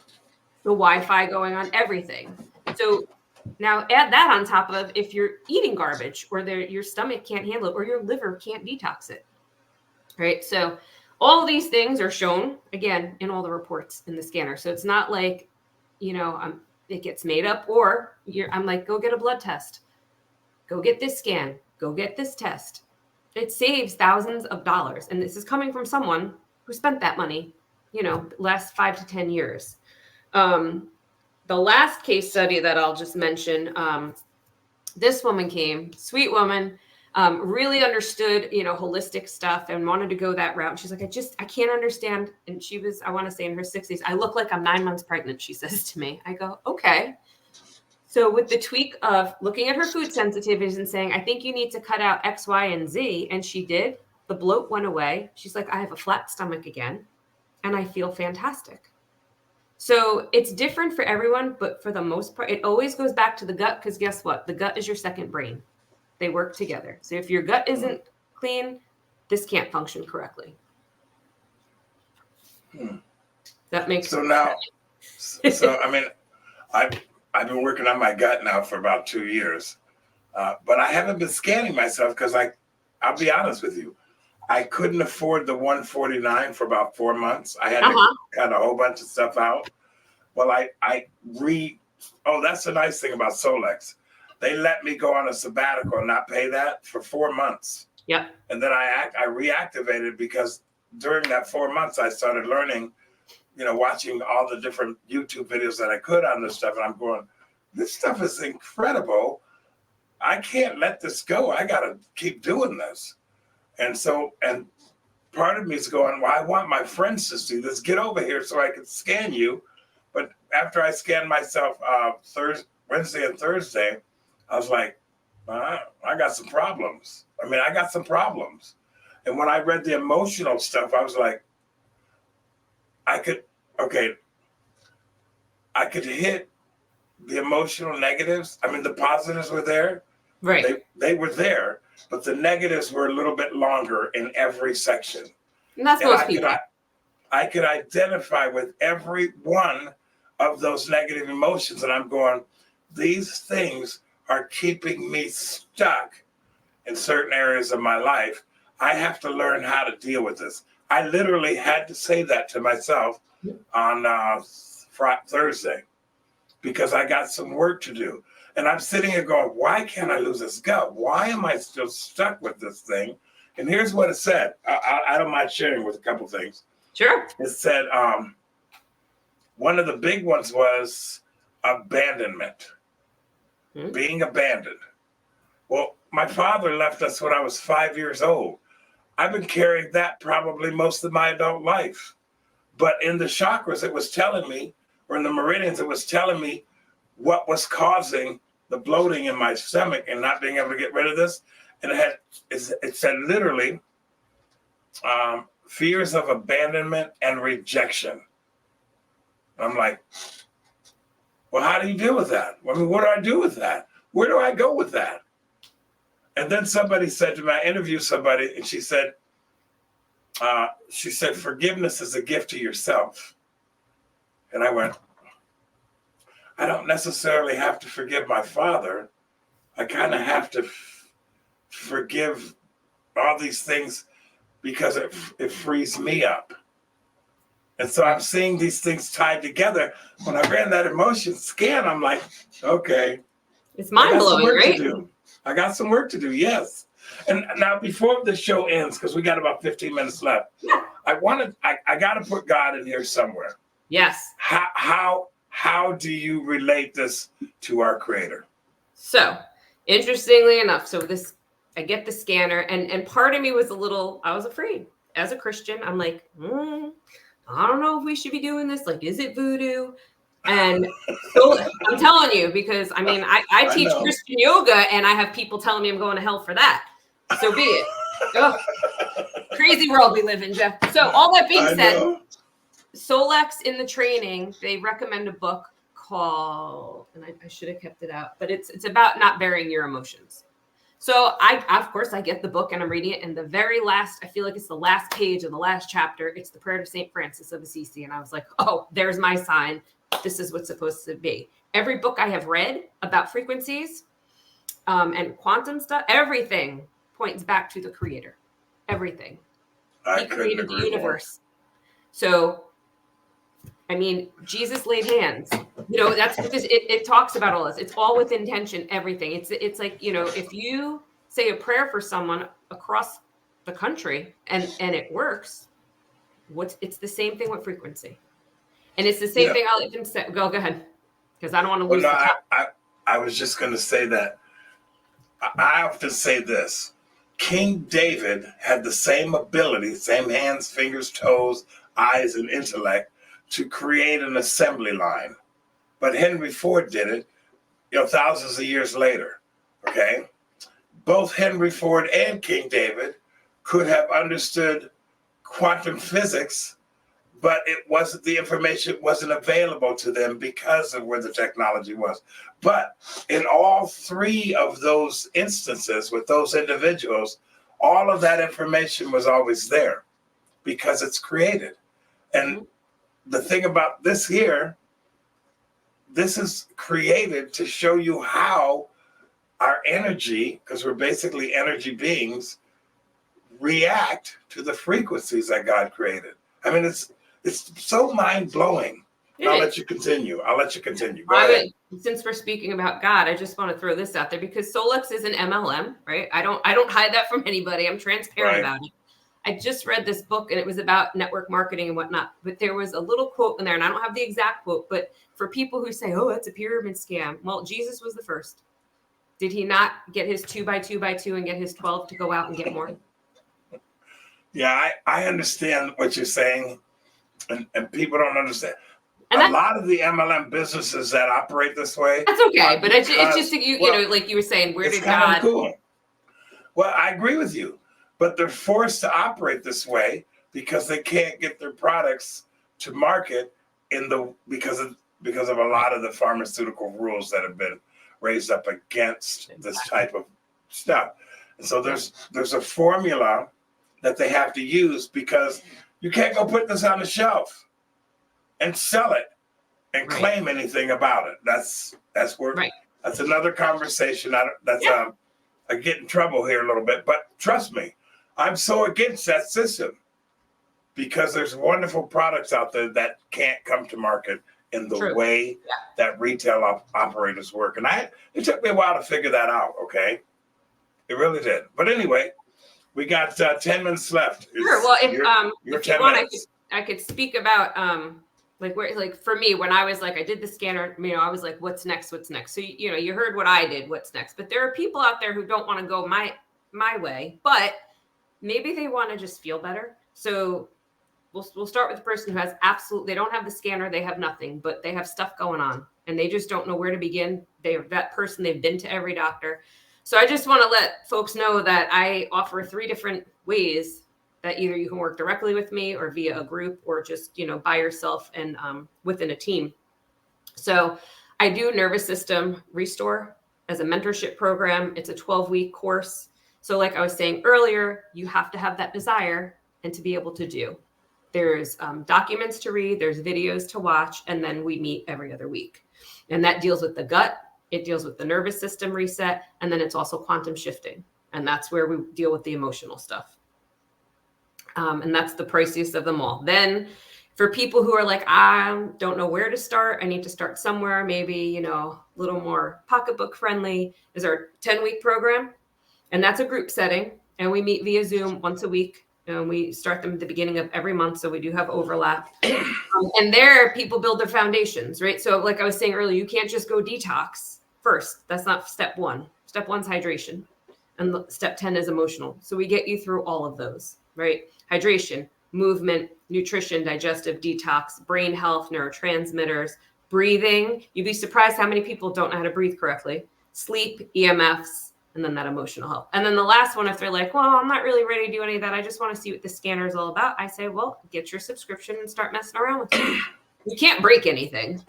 Wi-Fi going on, everything. So now add that on top of if you're eating garbage or your stomach can't handle it or your liver can't detox it. Right. So all these things are shown again in all the reports in the scanner. So it's not like, it gets made up or I'm like, go get a blood test, go get this scan, go get this test. It saves thousands of dollars. And this is coming from someone who spent that money, last 5 to 10 years. The last case study that I'll just mention, this woman came, sweet woman, really understood, holistic stuff and wanted to go that route. And she's like, I can't understand. And she was, I want to say in her 60s, I look like I'm 9 months pregnant, she says to me. I go, okay. So with the tweak of looking at her food sensitivities and saying, I think you need to cut out X, Y, and Z. And she did. The bloat went away. She's like, I have a flat stomach again. And I feel fantastic. So it's different for everyone, but for the most part, it always goes back to the gut because guess what? The gut is your second brain. They work together. So if your gut isn't clean, this can't function correctly. That makes sense. So I mean, I've been working on my gut now for about 2 years, but I haven't been scanning myself because I'll be honest with you, I couldn't afford the $149 for about 4 months. I had to cut a whole bunch of stuff out. Well, that's the nice thing about Solex. They let me go on a sabbatical and not pay that for 4 months. Yep. And then I reactivated because during that 4 months, I started learning, watching all the different YouTube videos that I could on this stuff. And I'm going, this stuff is incredible. I can't let this go. I got to keep doing this. And part of me is going, well, I want my friends to see this. Get over here so I can scan you. But after I scanned myself Wednesday and Thursday, I was like, I got some problems. I got some problems. And when I read the emotional stuff, I was like, I could hit the emotional negatives. The positives were there. Right. They were there, but the negatives were a little bit longer in every section. And that's most people. I could identify with every one of those negative emotions. And I'm going, these things are keeping me stuck in certain areas of my life. I have to learn how to deal with this. I literally had to say that to myself on Thursday because I got some work to do. And I'm sitting here going, why can't I lose this gut? Why am I still stuck with this thing? And here's what it said. I don't mind sharing with a couple things. Sure. It said one of the big ones was abandonment, being abandoned. Well, my father left us when I was 5 years old. I've been carrying that probably most of my adult life. But in the chakras, it was telling me, or in the meridians, it was telling me what was causing the bloating in my stomach and not being able to get rid of this. And it said literally fears of abandonment and rejection. I'm like, well, how do you deal with that? What do I do with that? Where do I go with that? And then somebody said to me, I interviewed somebody, and she said, forgiveness is a gift to yourself. And I went, I don't necessarily have to forgive my father. I kind of have to forgive all these things because it frees me up. And so I'm seeing these things tied together. When I ran that emotion scan, I'm like, okay, It's I mind got some blowing, work to right? do. I got some work to do, yes. And now before the show ends, because we got about 15 minutes left, Yeah. I got to put God in here somewhere. Yes. How do you relate this to our Creator? So, interestingly enough, I get the scanner, and part of me was I was afraid. As a Christian, I'm like, I don't know if we should be doing this. Like, is it voodoo? And so I'm telling you, because I mean, I teach know. Christian yoga, and I have people telling me I'm going to hell for that. So be it. Ugh. Crazy world we live in, Jeff. So all that being said, Solex in the training, they recommend a book called, and I should have kept it out, but it's about not burying your emotions. So of course I get the book and I'm reading it, and the very last, I feel like it's the last page of the last chapter, it's the prayer to St. Francis of Assisi. And I was like, oh, there's my sign. This is what's supposed to be. Every book I have read about frequencies and quantum stuff, everything points back to the Creator. Everything. He created the universe. So, I mean, Jesus laid hands. That's what it talks about all this. It's all with intention, everything. It's like, if you say a prayer for someone across the country and it works, it's the same thing with frequency. And it's the same thing. I'll even say, go ahead. Because I don't want to lose. I was just going to say that. I often say this. King David had the same ability, same hands, fingers, toes, eyes, and intellect to create an assembly line. But Henry Ford did it, thousands of years later, okay? Both Henry Ford and King David could have understood quantum physics, but the information wasn't available to them because of where the technology was. But in all three of those instances with those individuals, all of that information was always there because it's created. And the thing about this here, this is created to show you how our energy, because we're basically energy beings, react to the frequencies that God created. I mean, it's so mind-blowing. I'll let you continue. Go ahead. Since we're speaking about God, I just want to throw this out there because Solex is an MLM, right? I don't hide that from anybody. I'm transparent about it. I just read this book and it was about network marketing and whatnot, but there was a little quote in there, and I don't have the exact quote, but for people who say, oh, that's a pyramid scam. Well, Jesus was the first. Did he not get his 2 by 2 by 2 and get his 12 to go out and get more? Yeah, I understand what you're saying, and people don't understand. And a lot of the MLM businesses that operate this way. That's okay, but it's just like you were saying, where did God? Cool. Well, I agree with you, but they're forced to operate this way because they can't get their products to market because of a lot of the pharmaceutical rules that have been raised up against this type of stuff. And so there's a formula that they have to use because you can't go put this on the shelf and sell it and claim anything about it. That's where that's another conversation. I get in trouble here a little bit, but trust me, I'm so against that system because there's wonderful products out there that can't come to market in the way that retail operators work. And it took me a while to figure that out, okay? It really did. But anyway, we got 10 minutes left. Sure. Well, if you want, I could speak about for me, when I was like, I did the scanner, I was like, what's next? So, you heard what I did, what's next, but there are people out there who don't want to go my way, but maybe they want to just feel better. So we'll start with the person who has they don't have the scanner, they have nothing, but they have stuff going on and they just don't know where to begin. They've been to every doctor. So I just want to let folks know that I offer 3 different ways that either you can work directly with me or via a group or just, by yourself and within a team. So I do nervous system restore as a mentorship program. It's a 12-week course. So like I was saying earlier, you have to have that desire and to be able to do. There's documents to read, there's videos to watch, and then we meet every other week. And that deals with the gut. It deals with the nervous system reset, and then it's also quantum shifting. And that's where we deal with the emotional stuff. And that's the priciest of them all. Then For people who are like, I don't know where to start, I need to start somewhere, maybe, a little more pocketbook friendly, is our 10-week program. And that's a group setting. And we meet via Zoom once a week. And we start them at the beginning of every month. So we do have overlap. And there, people build their foundations, right? So like I was saying earlier, you can't just go detox first. That's not step one. Step one's hydration. And step 10 is emotional. So we get you through all of those, right? Hydration, movement, nutrition, digestive detox, brain health, neurotransmitters, breathing. You'd be surprised how many people don't know how to breathe correctly. Sleep, EMFs, and then that emotional health. And then the last one, if they're like, well, I'm not really ready to do any of that, I just want to see what the scanner is all about, I say, well, get your subscription and start messing around with it. You can't break anything.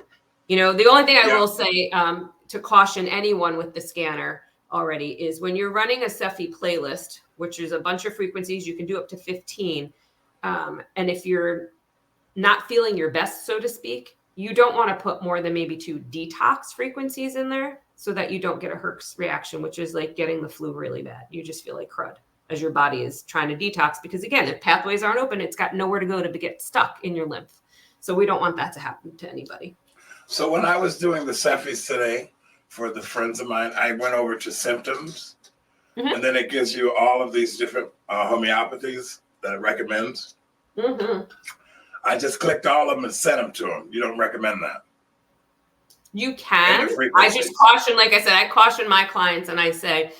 The only thing I will say to caution anyone with the scanner already is when you're running a Cephi playlist, which is a bunch of frequencies, you can do up to 15. And if you're not feeling your best, so to speak, you don't want to put more than maybe 2 detox frequencies in there so that you don't get a Herx reaction, which is like getting the flu really bad. You just feel like crud as your body is trying to detox because, again, if pathways aren't open, it's got nowhere to go to get stuck in your lymph. So we don't want that to happen to anybody. So when I was doing the Cephis today for the friends of mine, I went over to symptoms, and then it gives you all of these different homeopathies that it recommends. I just clicked all of them and sent them to them. You don't recommend that? You can. I just caution, like I said, I caution my clients and I say,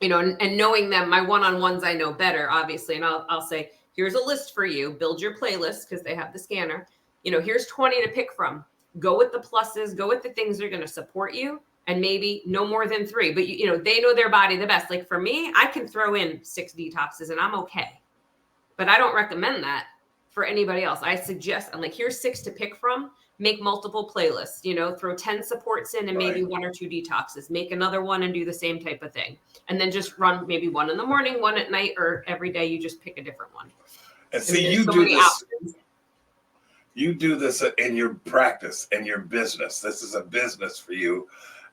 and knowing them, my one-on-ones I know better, obviously. And I'll say, here's a list for you. Build your playlist because they have the scanner. Here's 20 to pick from. Go with the pluses. Go with the things that are going to support you. And maybe no more than 3. But, they know their body the best. Like for me, I can throw in 6 detoxes and I'm okay. But I don't recommend that for anybody else. I suggest, I'm like, here's 6 to pick from. Make multiple playlists, throw 10 supports in and maybe 1 or 2 detoxes. Make another one and do the same type of thing. And then just run maybe 1 in the morning, 1 at night, or every day you just pick a different one. And see, you do this. Options. You do this in your practice, in your business. This is a business for you.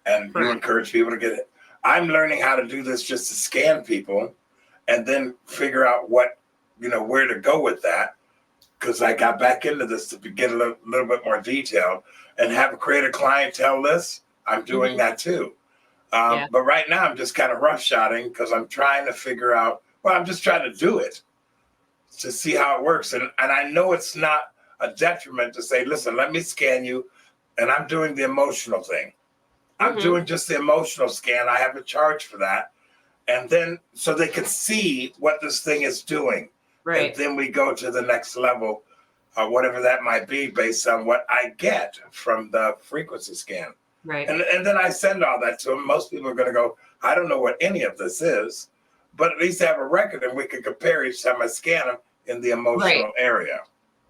And you encourage people to get it. I'm learning how to do this just to scan people and then figure out what, where to go with that. Because I got back into this to get a little bit more detailed and create a clientele list. I'm doing that too. But right now I'm just kind of roughshotting because I'm trying to figure out, I'm just trying to do it to see how it works. And I know it's not a detriment to say, listen, let me scan you. And I'm doing the emotional thing. I'm doing just the emotional scan. I have a charge for that. And then so they can see what this thing is doing. Right. And then we go to the next level, whatever that might be, based on what I get from the frequency scan. Right. And then I send all that to them. Most people are going to go, I don't know what any of this is, but at least I have a record and we can compare each time I scan them in the emotional area.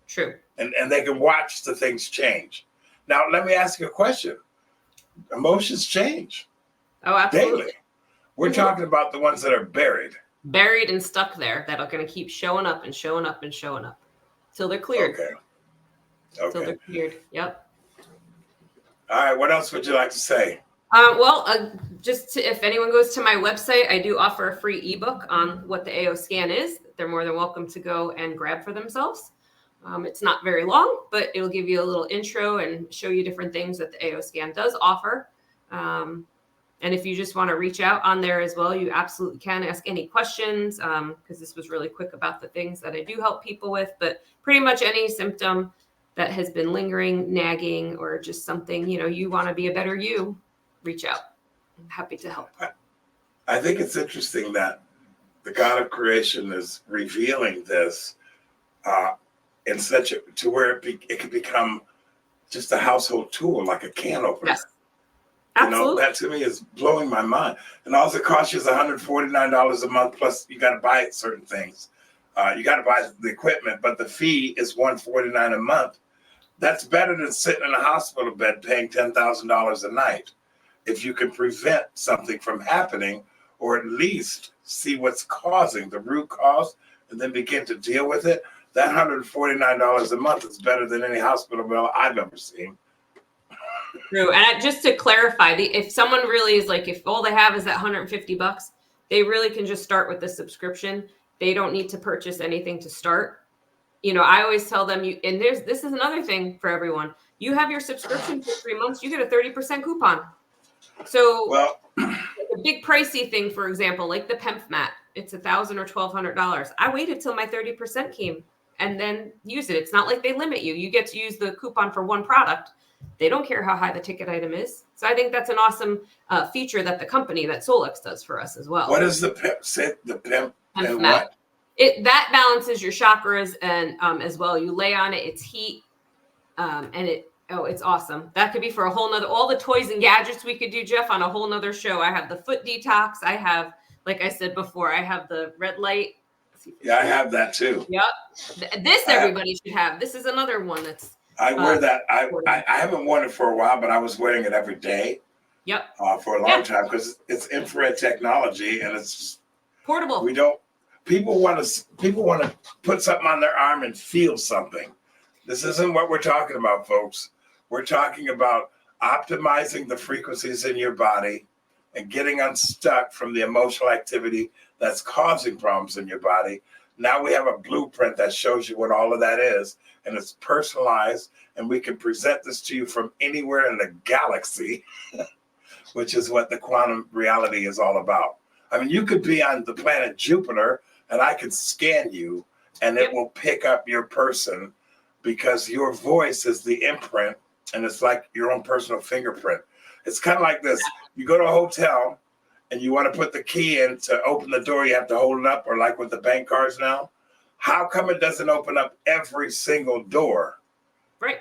True. And they can watch the things change. Now, let me ask you a question. Emotions change. Oh, absolutely. Daily. We're talking about the ones that are buried and stuck there that are going to keep showing up and showing up and showing up till they're cleared. Okay. Till they're cleared. Yep. All right. What else would you like to say? If anyone goes to my website, I do offer a free ebook on what the AO scan is. They're more than welcome to go and grab for themselves. It's not very long, but it'll give you a little intro and show you different things that the AO scan does offer. And if you just want to reach out on there as well, you absolutely can ask any questions because this was really quick about the things that I do help people with. But pretty much any symptom that has been lingering, nagging, or just something, you want to be a better you, reach out. I'm happy to help. I think it's interesting that the God of creation is revealing this in such to where it could become just a household tool, like a can opener. Yes. Absolutely. That to me is blowing my mind. And all it costs you is $149 a month, plus you got to buy certain things. You got to buy the equipment, but the fee is $149 a month. That's better than sitting in a hospital bed paying $10,000 a night. If you can prevent something from happening, or at least see what's causing the root cause, and then begin to deal with it, that $149 a month is better than any hospital bill I've ever seen. True. And just to clarify, if someone really is like, if all they have is that $150, they really can just start with the subscription. They don't need to purchase anything to start. I always tell them and this is another thing for everyone. You have your subscription for 3 months, you get a 30% coupon. So Well, a big pricey thing, for example, like the PEMF mat, it's $1,000 or $1,200. I waited till my 30% came and then use it. It's not like they limit you. You get to use the coupon for one product. They don't care how high the ticket item is. So I think that's an awesome feature that the company, that Solex, does for us as well. what is the PEMF? Say the PEMF and mat. what? That balances your chakras and as well. You lay on it, it's heat, and it's awesome. That could be for a whole nother, all the toys and gadgets we could do, Jeff, on a whole nother show. I have the foot detox. I have, like I said before, I have the red light. Yeah, I have that too. Yep. This everybody should have. This is another one that's. I wear that. I haven't worn it for a while, but I was wearing it every day. Yep. For a long time because it's infrared technology and it's just, portable. People want to put something on their arm and feel something. This isn't what we're talking about, folks. We're talking about optimizing the frequencies in your body and getting unstuck from the emotional activity that's causing problems in your body. Now we have a blueprint that shows you what all of that is, and it's personalized, and we can present this to you from anywhere in the galaxy, which is what the quantum reality is all about. I mean, you could be on the planet Jupiter, and I could scan you, and it will pick up your person because your voice is the imprint, and it's like your own personal fingerprint. It's kind of like this. You go to a hotel, and you want to put the key in to open the door, you have to hold it up, or like with the bank cards now. How come it doesn't open up every single door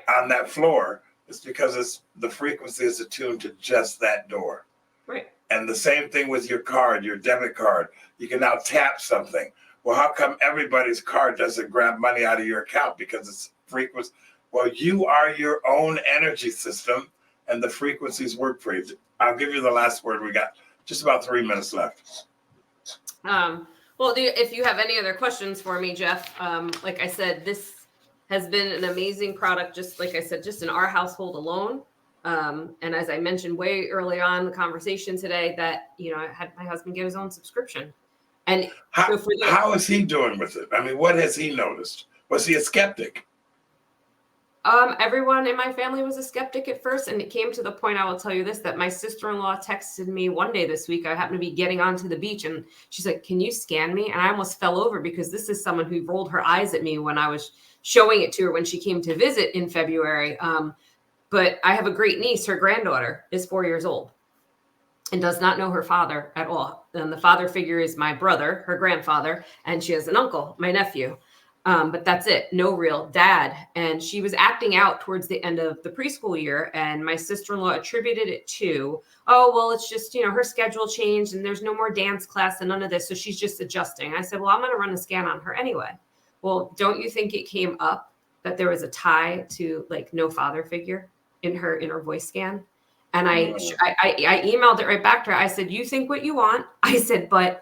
on that floor? It's because the frequency is attuned to just that door. Right. And the same thing with your card, your debit card. You can now tap something. Well, how come everybody's card doesn't grab money out of your account? Because it's frequency. Well, you are your own energy system, and the frequencies work for you. I'll give you the last word. We got just about 3 minutes left. Well, if you have any other questions for me, Jeff, like I said, this has been an amazing product, just like I said, just in our household alone. And as I mentioned way early on in the conversation today, that, I had my husband get his own subscription. And how is he doing with it? I mean, what has he noticed? Was he a skeptic? Everyone in my family was a skeptic at first, and it came to the point, I will tell you this, that my sister-in-law texted me one day this week. I happened to be getting onto the beach, and she's like, "Can you scan me?" And I almost fell over because this is someone who rolled her eyes at me when I was showing it to her when she came to visit in February. But I have a great niece. Her granddaughter is 4 years old and does not know her father at all. And the father figure is my brother, her grandfather, and she has an uncle, my nephew. But that's it. No real dad. And she was acting out towards the end of the preschool year. And my sister-in-law attributed it to, oh, well, it's just, her schedule changed and there's no more dance class and none of this. So she's just adjusting. I said, well, I'm going to run a scan on her anyway. Well, don't you think it came up that there was a tie to like no father figure in her voice scan? And I emailed it right back to her. I said, you think what you want. I said, and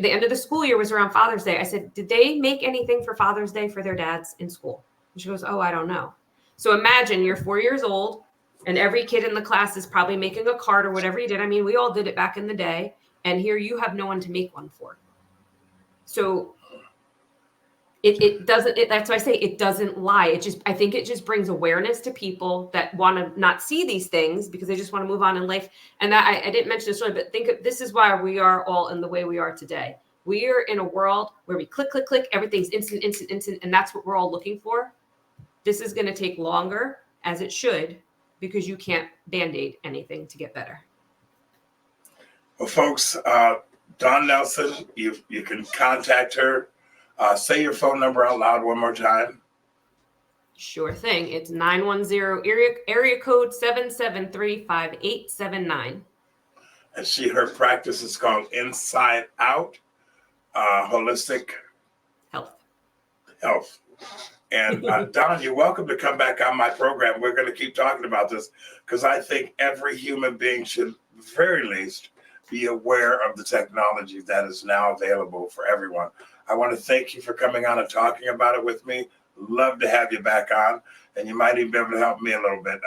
the end of the school year was around Father's Day. I said, did they make anything for Father's Day for their dads in school? And she goes, oh, I don't know. So imagine you're 4 years old and every kid in the class is probably making a card or whatever you did. I mean, we all did it back in the day. And here you have no one to make one for. So that's why I say it doesn't lie. I think it just brings awareness to people that want to not see these things because they just want to move on in life. And that I didn't mention this earlier, but this is why we are all in the way we are today. We are in a world where we click, everything's instant, and that's what we're all looking for. This is going to take longer, as it should, because you can't Band-Aid anything to get better. Well, folks, Dawn Nelson, you can contact her. Say your phone number out loud one more time. Sure thing. It's 910 area code 773-5879. And her practice is called Inside Out Holistic Health. And Dawn, you're welcome to come back on my program. We're going to keep talking about this because I think every human being should, very least, be aware of the technology that is now available for everyone. I want to thank you for coming on and talking about it with me. Love to have you back on, and you might even be able to help me a little bit.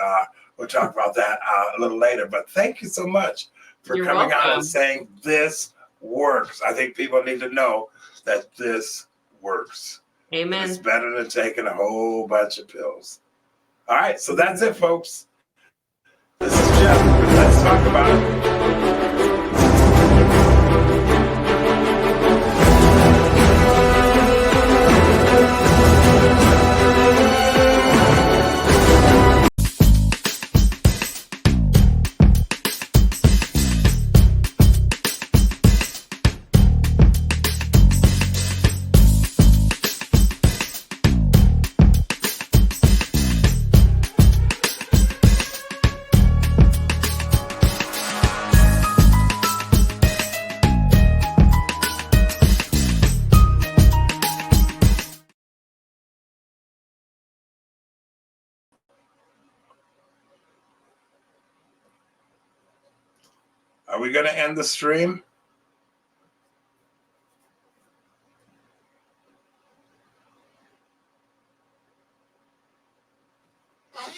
We'll talk about that a little later, but thank you so much for coming on and saying this works. I think people need to know that this works. Amen. It's better than taking a whole bunch of pills. All right, so that's it, folks. This is Jeff. Let's talk about it. Are we going to end the stream?